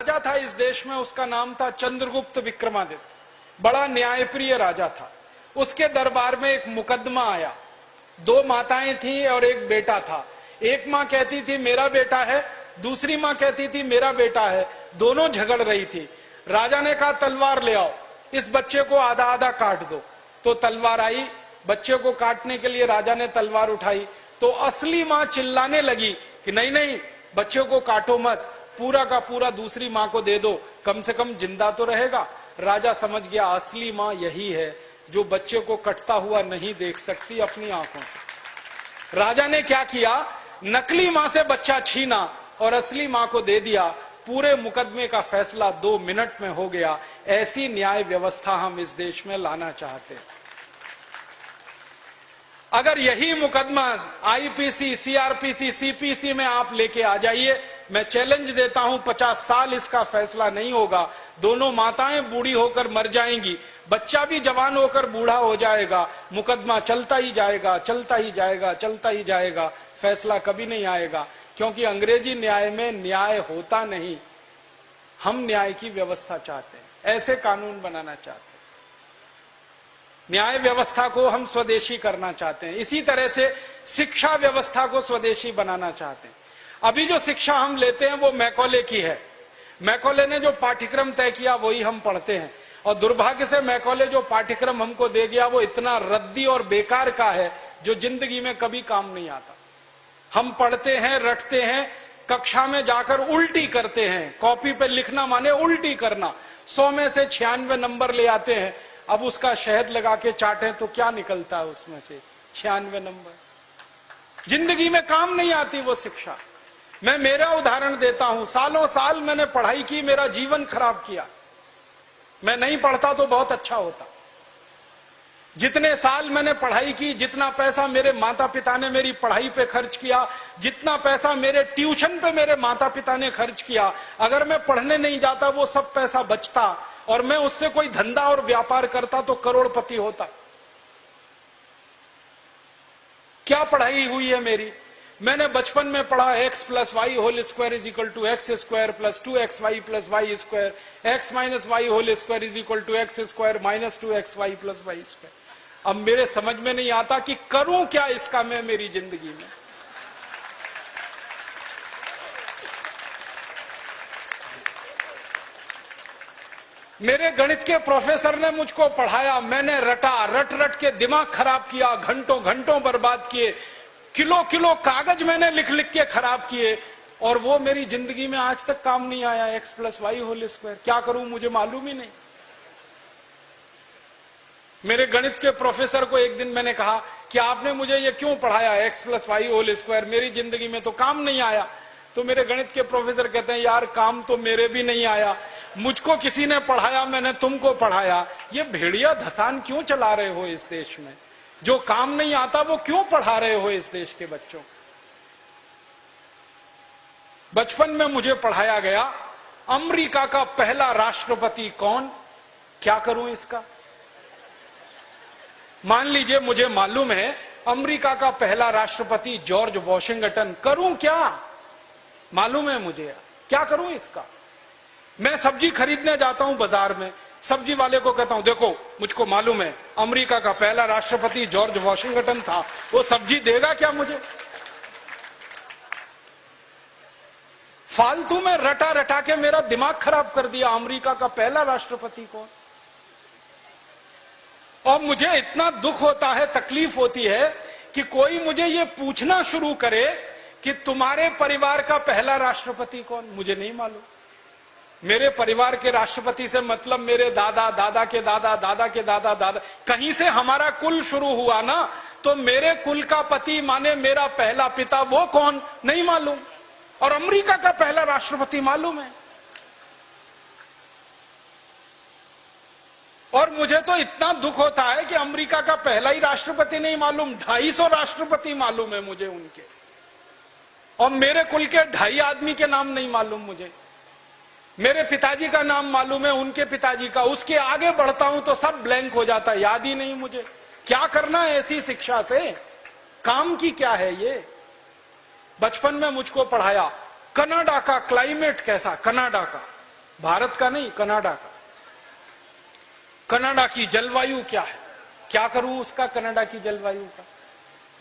राजा था इस देश में, उसका नाम था चंद्रगुप्त विक्रमादित्य। बड़ा न्यायप्रिय राजा था। उसके दरबार में एक मुकदमा आया। दो माताएं थी और एक बेटा था। एक माँ कहती थी मेरा बेटा है, दूसरी माँ कहती थी मेरा बेटा है। दोनों झगड़ रही थी। राजा ने कहा तलवार ले आओ, इस बच्चे को आधा आधा काट दो। तो तलवार आई, बच्चे को काटने के लिए राजा ने तलवार उठाई तो असली माँ चिल्लाने लगी कि नहीं नहीं, बच्चे को काटो मत, पूरा का पूरा दूसरी माँ को दे दो, कम से कम जिंदा तो रहेगा। राजा समझ गया असली माँ यही है जो बच्चे को कटता हुआ नहीं देख सकती अपनी आंखों से। राजा ने क्या किया, नकली माँ से बच्चा छीना और असली माँ को दे दिया। पूरे मुकदमे का फैसला 2 मिनट में हो गया। ऐसी न्याय व्यवस्था हम इस देश में लाना चाहते हैं। अगर यही मुकदमा आईपीसी, सीआरपीसी, सीपीसी में आप लेके आ जाइए, मैं चैलेंज देता हूं 50 साल इसका फैसला नहीं होगा। दोनों माताएं बूढ़ी होकर मर जाएंगी, बच्चा भी जवान होकर बूढ़ा हो जाएगा, मुकदमा चलता ही जाएगा, चलता ही जाएगा, चलता ही जाएगा, फैसला कभी नहीं आएगा। क्योंकि अंग्रेजी न्याय में न्याय होता नहीं। हम न्याय की व्यवस्था चाहते हैं, ऐसे कानून बनाना चाहते हैं। न्याय व्यवस्था को हम स्वदेशी करना चाहते हैं। इसी तरह से शिक्षा व्यवस्था को स्वदेशी बनाना चाहते हैं। अभी जो शिक्षा हम लेते हैं वो मैकॉले की है। मैकॉले ने जो पाठ्यक्रम तय किया वही हम पढ़ते हैं, और दुर्भाग्य से मैकॉले जो पाठ्यक्रम हमको दे गया वो इतना रद्दी और बेकार का है जो जिंदगी में कभी काम नहीं आता। हम पढ़ते हैं, रटते हैं, कक्षा में जाकर उल्टी करते हैं। कॉपी पे लिखना माने उल्टी करना। 100 में से 96 नंबर ले आते हैं। अब उसका शहद लगा के चाटें तो क्या निकलता है उसमें से? 96 नंबर। जिंदगी में काम नहीं आती वो शिक्षा। मैं मेरा उदाहरण देता हूं, सालों साल मैंने पढ़ाई की, मेरा जीवन खराब किया। मैं नहीं पढ़ता तो बहुत अच्छा होता। जितने साल मैंने पढ़ाई की, जितना पैसा मेरे माता पिता ने मेरी पढ़ाई पे खर्च किया, जितना पैसा मेरे ट्यूशन पे मेरे माता पिता ने खर्च किया, अगर मैं पढ़ने नहीं जाता वो सब पैसा बचता और मैं उससे कोई धंधा और व्यापार करता तो करोड़पति होता। क्या पढ़ाई हुई है मेरी? मैंने बचपन में पढ़ा x + y whole square is equal to x square plus 2xy plus y square, x minus y whole square is equal to x square minus 2xy plus y square. अब मेरे समझ में नहीं आता कि करूं क्या इसका मैं मेरी जिंदगी में। मेरे गणित के प्रोफेसर ने मुझको पढ़ाया, मैंने रटा, रट रट के दिमाग खराब किया, घंटों घंटों बर्बाद किए, किलो किलो कागज मैंने लिख लिख के खराब किए, और वो मेरी जिंदगी में आज तक काम नहीं आया। x + y होल स्क्वायर क्या करूं मुझे मालूम ही नहीं। मेरे गणित के प्रोफेसर को एक दिन मैंने कहा कि आपने मुझे ये क्यों पढ़ाया x + y होल स्क्वायर, मेरी जिंदगी में तो काम नहीं आया। तो मेरे गणित के प्रोफेसर कहते हैं यार काम तो मेरे भी नहीं आया, मुझको किसी ने पढ़ाया, मैंने तुमको पढ़ाया। ये भेड़िया धसान क्यों चला रहे हो इस देश में? जो काम नहीं आता वो क्यों पढ़ा रहे हो इस देश के बच्चों? बचपन में मुझे पढ़ाया गया अमेरिका का पहला राष्ट्रपति कौन, क्या करूं इसका? मान लीजिए मुझे मालूम है अमेरिका का पहला राष्ट्रपति जॉर्ज वॉशिंगटन, करूं क्या? मालूम है मुझे, क्या करूं इसका? मैं सब्जी खरीदने जाता हूं बाजार में, सब्जी वाले को कहता हूं देखो मुझको मालूम है अमेरिका का पहला राष्ट्रपति जॉर्ज वॉशिंगटन था, वो सब्जी देगा क्या मुझे? फालतू में रटा रटा के मेरा दिमाग खराब कर दिया। अमेरिका का पहला राष्ट्रपति कौन? और मुझे इतना दुख होता है, तकलीफ होती है कि कोई मुझे ये पूछना शुरू करे कि तुम्हारे परिवार का पहला राष्ट्रपति कौन? मुझे नहीं मालूम। मेरे परिवार के राष्ट्रपति से मतलब मेरे दादा, दादा के दादा, दादा के दादा, दादा, कहीं से हमारा कुल शुरू हुआ ना, तो मेरे कुल का पति माने मेरा पहला पिता, वो कौन नहीं मालूम। और अमेरिका का पहला राष्ट्रपति मालूम है। और मुझे तो इतना दुख होता है कि अमेरिका का पहला ही राष्ट्रपति नहीं मालूम, 250 राष्ट्रपति मालूम है मुझे उनके, और मेरे कुल के 2.5 आदमी के नाम नहीं मालूम मुझे। मेरे पिताजी का नाम मालूम है, उनके पिताजी का, उसके आगे बढ़ता हूं तो सब ब्लैंक हो जाता है, याद ही नहीं मुझे। क्या करना है ऐसी शिक्षा से? काम की क्या है ये? बचपन में मुझको पढ़ाया कनाडा का क्लाइमेट कैसा, कनाडा का भारत का नहीं, कनाडा का। कनाडा की जलवायु क्या है, क्या करूं उसका कनाडा की जलवायु का।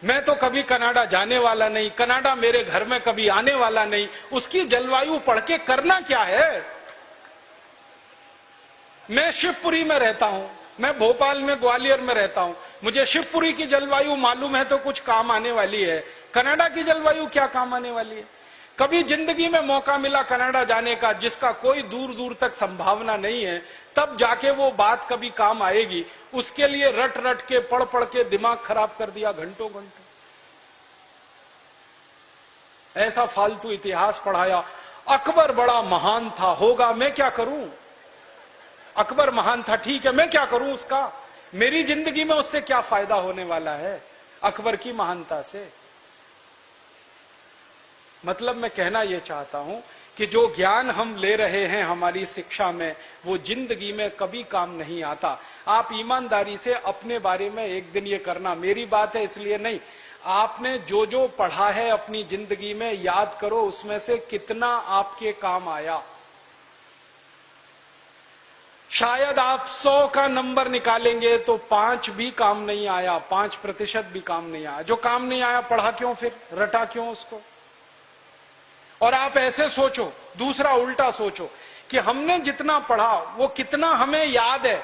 मैं तो कभी कनाडा जाने वाला नहीं, कनाडा मेरे घर में कभी आने वाला नहीं, उसकी जलवायु पढ़ के करना क्या है। मैं शिवपुरी में रहता हूं, मैं भोपाल में, ग्वालियर में रहता हूं, मुझे शिवपुरी की जलवायु मालूम है तो कुछ काम आने वाली है, कनाडा की जलवायु क्या काम आने वाली है। कभी जिंदगी में मौका मिला कनाडा जाने का, जिसका कोई दूर दूर तक संभावना नहीं है, तब जाके वो बात कभी काम आएगी। उसके लिए रट रट के, पढ़ पढ़ के दिमाग खराब कर दिया घंटों घंटों, ऐसा फालतू इतिहास पढ़ाया। अकबर बड़ा महान था, होगा, मैं क्या करूं। अकबर महान था, ठीक है, मैं क्या करूं उसका। मेरी जिंदगी में उससे क्या फायदा होने वाला है अकबर की महानता से। मतलब मैं कहना यह चाहता हूं कि जो ज्ञान हम ले रहे हैं हमारी शिक्षा में, वो जिंदगी में कभी काम नहीं आता। आप ईमानदारी से अपने बारे में एक दिन ये करना, मेरी बात है इसलिए नहीं, आपने जो जो पढ़ा है अपनी जिंदगी में याद करो, उसमें से कितना आपके काम आया। शायद आप 100 का नंबर निकालेंगे तो 5 भी काम नहीं आया, 5% भी काम नहीं आया। जो काम नहीं आया पढ़ा क्यों, फिर रटा क्यों उसको। और आप ऐसे सोचो, दूसरा उल्टा सोचो कि हमने जितना पढ़ा वो कितना हमें याद है।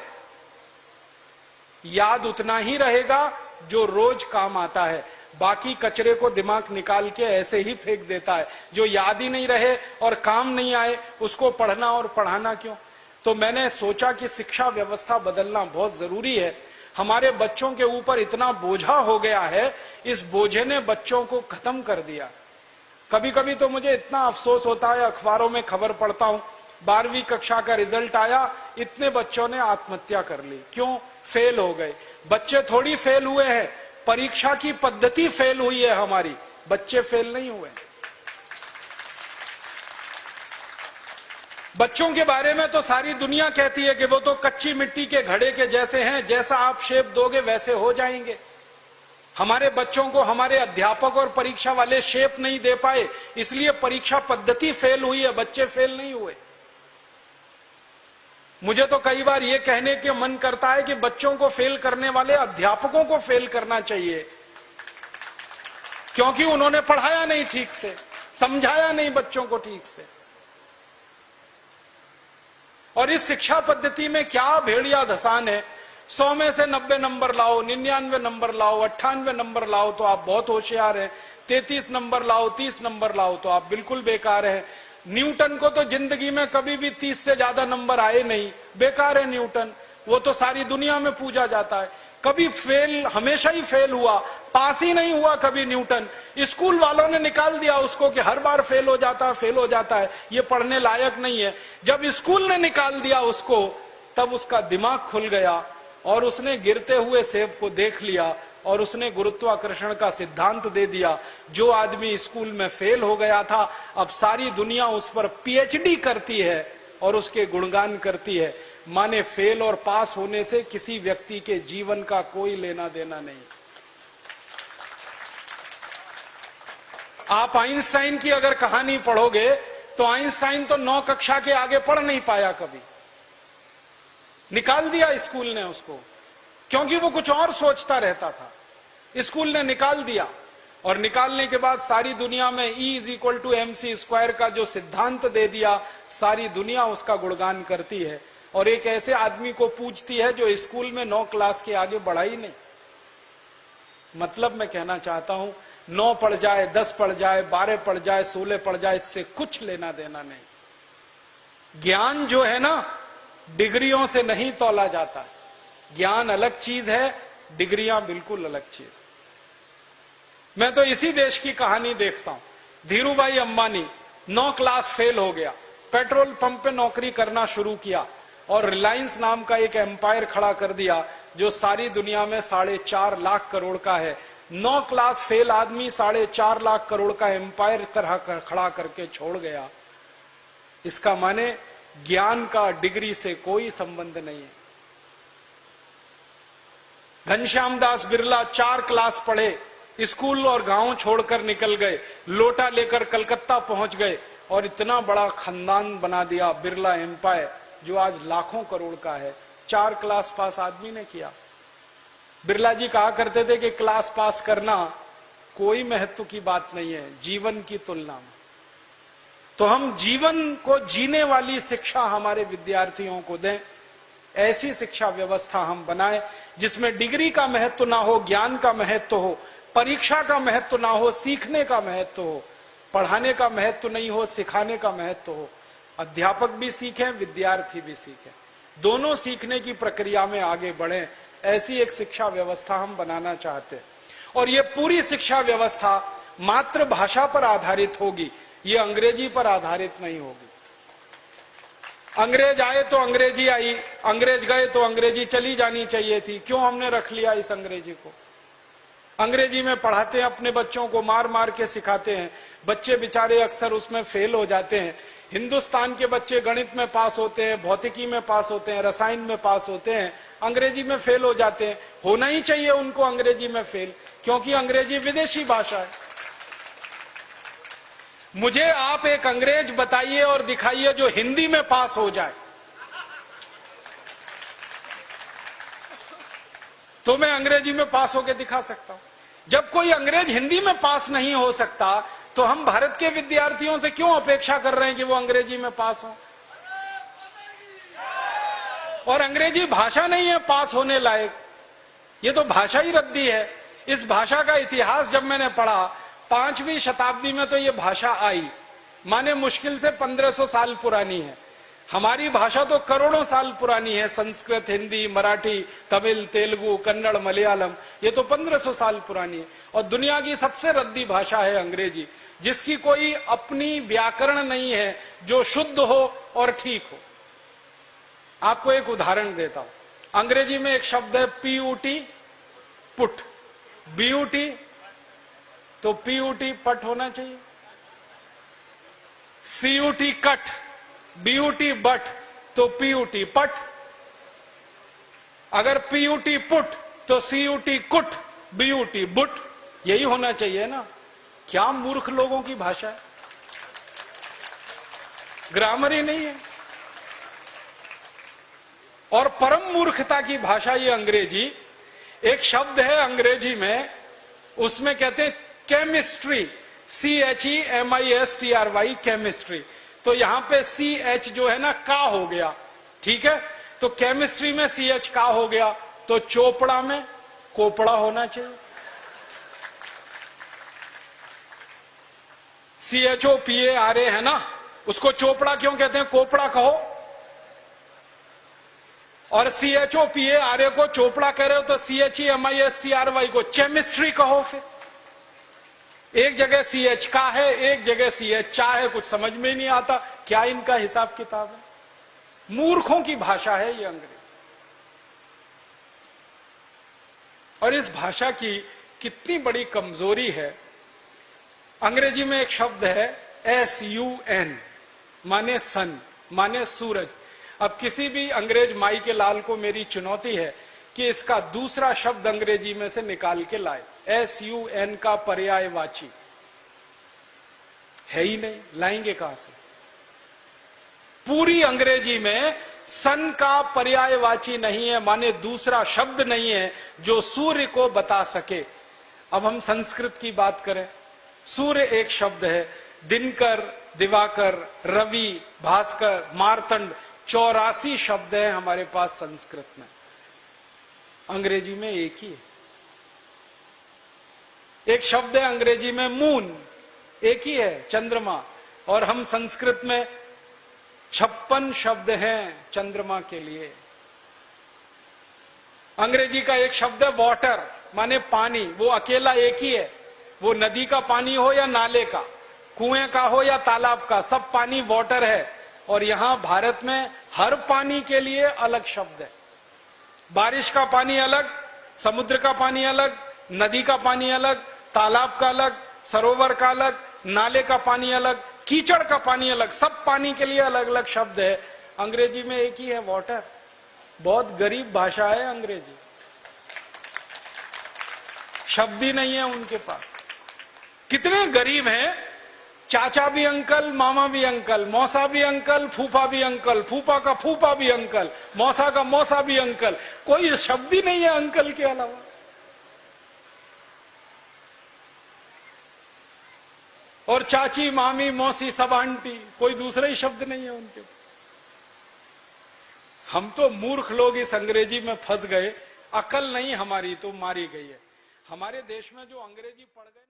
याद उतना ही रहेगा जो रोज काम आता है, बाकी कचरे को दिमाग निकाल के ऐसे ही फेंक देता है। जो याद ही नहीं रहे और काम नहीं आए, उसको पढ़ना और पढ़ाना क्यों। तो मैंने सोचा कि शिक्षा व्यवस्था बदलना बहुत जरूरी है। हमारे बच्चों के ऊपर इतना बोझा हो गया है, इस बोझे ने बच्चों को खत्म कर दिया। कभी कभी तो मुझे इतना अफसोस होता है, अखबारों में खबर पढ़ता हूं, 12वीं कक्षा का रिजल्ट आया, इतने बच्चों ने आत्महत्या कर ली। क्यों, फेल हो गए। बच्चे थोड़ी फेल हुए हैं, परीक्षा की पद्धति फेल हुई है हमारी, बच्चे फेल नहीं हुए। बच्चों के बारे में तो सारी दुनिया कहती है कि वो तो कच्ची मिट्टी के घड़े के जैसे हैं, जैसा आप शेप दोगे वैसे हो जाएंगे। हमारे बच्चों को हमारे अध्यापक और परीक्षा वाले शेप नहीं दे पाए, इसलिए परीक्षा पद्धति फेल हुई है, बच्चे फेल नहीं हुए। मुझे तो कई बार ये कहने के मन करता है कि बच्चों को फेल करने वाले अध्यापकों को फेल करना चाहिए, क्योंकि उन्होंने पढ़ाया नहीं ठीक से, समझाया नहीं बच्चों को ठीक से। और इस शिक्षा पद्धति में क्या भेड़िया धसान है। 100 में से 90 नंबर लाओ, 99 नंबर लाओ, 98 नंबर लाओ तो आप बहुत होशियार हैं, 33 नंबर लाओ, 30 नंबर लाओ तो आप बिल्कुल बेकार हैं। न्यूटन को तो जिंदगी में कभी भी 30 से ज्यादा नंबर आए नहीं, बेकार है न्यूटन, वो तो सारी दुनिया में पूजा जाता है। कभी फेल, हमेशा ही फेल हुआ, पास ही नहीं हुआ कभी न्यूटन। स्कूल वालों ने निकाल दिया उसको कि हर बार फेल हो जाता है, ये पढ़ने लायक नहीं है। जब स्कूल ने निकाल दिया उसको, तब उसका दिमाग खुल गया और उसने गिरते हुए सेब को देख लिया और उसने गुरुत्वाकर्षण का सिद्धांत दे दिया। जो आदमी स्कूल में फेल हो गया था, अब सारी दुनिया उस पर पीएचडी करती है और उसके गुणगान करती है। माने फेल और पास होने से किसी व्यक्ति के जीवन का कोई लेना देना नहीं। आप आइंस्टाइन की अगर कहानी पढ़ोगे तो आइंस्टाइन तो 9 कक्षा के आगे पढ़ नहीं पाया कभी, निकाल दिया स्कूल ने उसको, क्योंकि वो कुछ और सोचता रहता था। स्कूल ने निकाल दिया और निकालने के बाद सारी दुनिया में E=mc² का जो सिद्धांत दे दिया, सारी दुनिया उसका गुणगान करती है और एक ऐसे आदमी को पूछती है जो स्कूल में 9 क्लास के आगे बढ़ा ही नहीं। मतलब मैं कहना चाहता हूं, 9 पढ़ जाए, 10 पढ़ जाए, 12 पढ़ जाए, 16 पढ़ जाए, इससे कुछ लेना देना नहीं। ज्ञान जो है ना, डिग्रियों से नहीं तौला जाता। ज्ञान अलग चीज है, डिग्रियां बिल्कुल अलग चीज है। मैं तो इसी देश की कहानी देखता हूं। धीरूभाई अंबानी 9 क्लास फेल हो गया, पेट्रोल पंप पे नौकरी करना शुरू किया और रिलायंस नाम का एक एम्पायर खड़ा कर दिया जो सारी दुनिया में 4.5 लाख करोड़ का है। 9 क्लास फेल आदमी 4.5 लाख करोड़ का एम्पायर खड़ा करके छोड़ गया। इसका माने ज्ञान का डिग्री से कोई संबंध नहीं है। घनश्याम दास बिरला 4 क्लास पढ़े, स्कूल और गांव छोड़कर निकल गए, लोटा लेकर कलकत्ता पहुंच गए, और इतना बड़ा खानदान बना दिया बिरला एम्पायर, जो आज लाखों करोड़ का है। 4 क्लास पास आदमी ने किया। बिरला जी कहा करते थे कि क्लास पास करना कोई महत्व की बात नहीं है जीवन की तुलना में। तो हम जीवन को जीने वाली शिक्षा हमारे विद्यार्थियों को दें, ऐसी शिक्षा व्यवस्था हम बनाएं जिसमें डिग्री का महत्व ना हो, ज्ञान का महत्व हो, परीक्षा का महत्व ना हो, सीखने का महत्व हो, पढ़ाने का महत्व नहीं हो, सिखाने का महत्व हो। अध्यापक भी सीखें, विद्यार्थी भी सीखें, दोनों सीखने की प्रक्रिया में आगे बढ़ें। ऐसी एक शिक्षा व्यवस्था हम बनाना चाहते हैं। और ये पूरी शिक्षा व्यवस्था मातृभाषा पर आधारित होगी, ये अंग्रेजी पर आधारित नहीं होगी। अंग्रेज आए तो अंग्रेजी आई, अंग्रेज गए तो अंग्रेजी चली जानी चाहिए थी। क्यों हमने रख लिया इस अंग्रेजी को? अंग्रेजी में पढ़ाते हैं अपने बच्चों को, मार मार के सिखाते हैं, बच्चे बेचारे अक्सर उसमें फेल हो जाते हैं। हिंदुस्तान के बच्चे गणित में पास होते हैं, भौतिकी में पास होते हैं, रसायन में पास होते हैं, अंग्रेजी में फेल हो जाते हैं। होना ही चाहिए उनको अंग्रेजी में फेल, क्योंकि अंग्रेजी विदेशी भाषा है। मुझे आप एक अंग्रेज बताइए और दिखाइए जो हिंदी में पास हो जाए, तो मैं अंग्रेजी में पास होकर दिखा सकता हूं। जब कोई अंग्रेज हिंदी में पास नहीं हो सकता, तो हम भारत के विद्यार्थियों से क्यों अपेक्षा कर रहे हैं कि वो अंग्रेजी में पास हो? और अंग्रेजी भाषा नहीं है पास होने लायक, ये तो भाषा ही रद्दी है। इस भाषा का इतिहास जब मैंने पढ़ा, 5वीं शताब्दी में तो ये भाषा आई, माने मुश्किल से 1500 साल पुरानी है। हमारी भाषा तो करोड़ों साल पुरानी है। संस्कृत, हिंदी, मराठी, तमिल, तेलुगु, कन्नड़, मलयालम, ये तो 1500 साल पुरानी है। और दुनिया की सबसे रद्दी भाषा है अंग्रेजी, जिसकी कोई अपनी व्याकरण नहीं है जो शुद्ध हो और ठीक हो। आपको एक उदाहरण देता हूं। अंग्रेजी में एक शब्द है पीयूटी, पुट, बीयूटी, तो पीयूटी पट होना चाहिए। सीयूटी कट, बीयूटी बट, तो पीयूटी पट। अगर पीयूटी पुट तो सीयूटी कुट, बीयूटी बुट, यही होना चाहिए ना। क्या मूर्ख लोगों की भाषा है, ग्रामर ही नहीं है। और परम मूर्खता की भाषा ये अंग्रेजी। एक शब्द है अंग्रेजी में, उसमें कहते हैं केमिस्ट्री, CHEMISTRY, केमिस्ट्री। तो यहां पे CH जो है ना का हो गया, ठीक है। तो केमिस्ट्री में CH का हो गया, तो चोपड़ा में कोपड़ा होना चाहिए। CHOPARA है ना, उसको चोपड़ा क्यों कहते हैं? कोपड़ा कहो। और CHOPARA को चोपड़ा कह रहे हो तो CHEMISTRY को केमिस्ट्री कहो। फिर एक जगह CH का है, एक जगह CH चा है, कुछ समझ में नहीं आता क्या इनका हिसाब किताब है। मूर्खों की भाषा है ये अंग्रेजी। और इस भाषा की कितनी बड़ी कमजोरी है। अंग्रेजी में एक शब्द है SUN, माने सन, माने सूरज। अब किसी भी अंग्रेज माई के लाल को मेरी चुनौती है कि इसका दूसरा शब्द अंग्रेजी में से निकाल के लाए। SUN का पर्यायवाची है ही नहीं, लाएंगे कहां से? पूरी अंग्रेजी में सन का पर्यायवाची नहीं है, माने दूसरा शब्द नहीं है जो सूर्य को बता सके। अब हम संस्कृत की बात करें, सूर्य एक शब्द है, दिनकर, दिवाकर, रवि, भास्कर, मार्तंड, 84 शब्द हैं हमारे पास संस्कृत में। अंग्रेजी में एक ही है। एक शब्द है अंग्रेजी में मून, एक ही है, चंद्रमा। और हम संस्कृत में 56 शब्द हैं चंद्रमा के लिए। अंग्रेजी का एक शब्द है वाटर, माने पानी, वो अकेला एक ही है। वो नदी का पानी हो या नाले का, कुएं का हो या तालाब का, सब पानी वाटर है। और यहां भारत में हर पानी के लिए अलग शब्द है। बारिश का पानी अलग, समुद्र का पानी अलग, नदी का पानी अलग, तालाब का अलग, सरोवर का अलग, नाले का पानी अलग, कीचड़ का पानी अलग, सब पानी के लिए अलग अलग शब्द है। अंग्रेजी में एक ही है, वाटर। बहुत गरीब भाषा है अंग्रेजी, शब्द ही नहीं है उनके पास। कितने गरीब हैं चाचा भी अंकल, मामा भी अंकल, मौसा भी अंकल, फूफा भी अंकल, फूफा का फूफा भी अंकल, मौसा का मौसा भी अंकल, कोई शब्द ही नहीं है अंकल के अलावा। और चाची, मामी, मौसी सब आंटी, कोई दूसरा ही शब्द नहीं है उनके। हम तो मूर्ख लोग इस अंग्रेजी में फंस गए, अकल नहीं हमारी तो मारी गई है। हमारे देश में जो अंग्रेजी पढ़ गए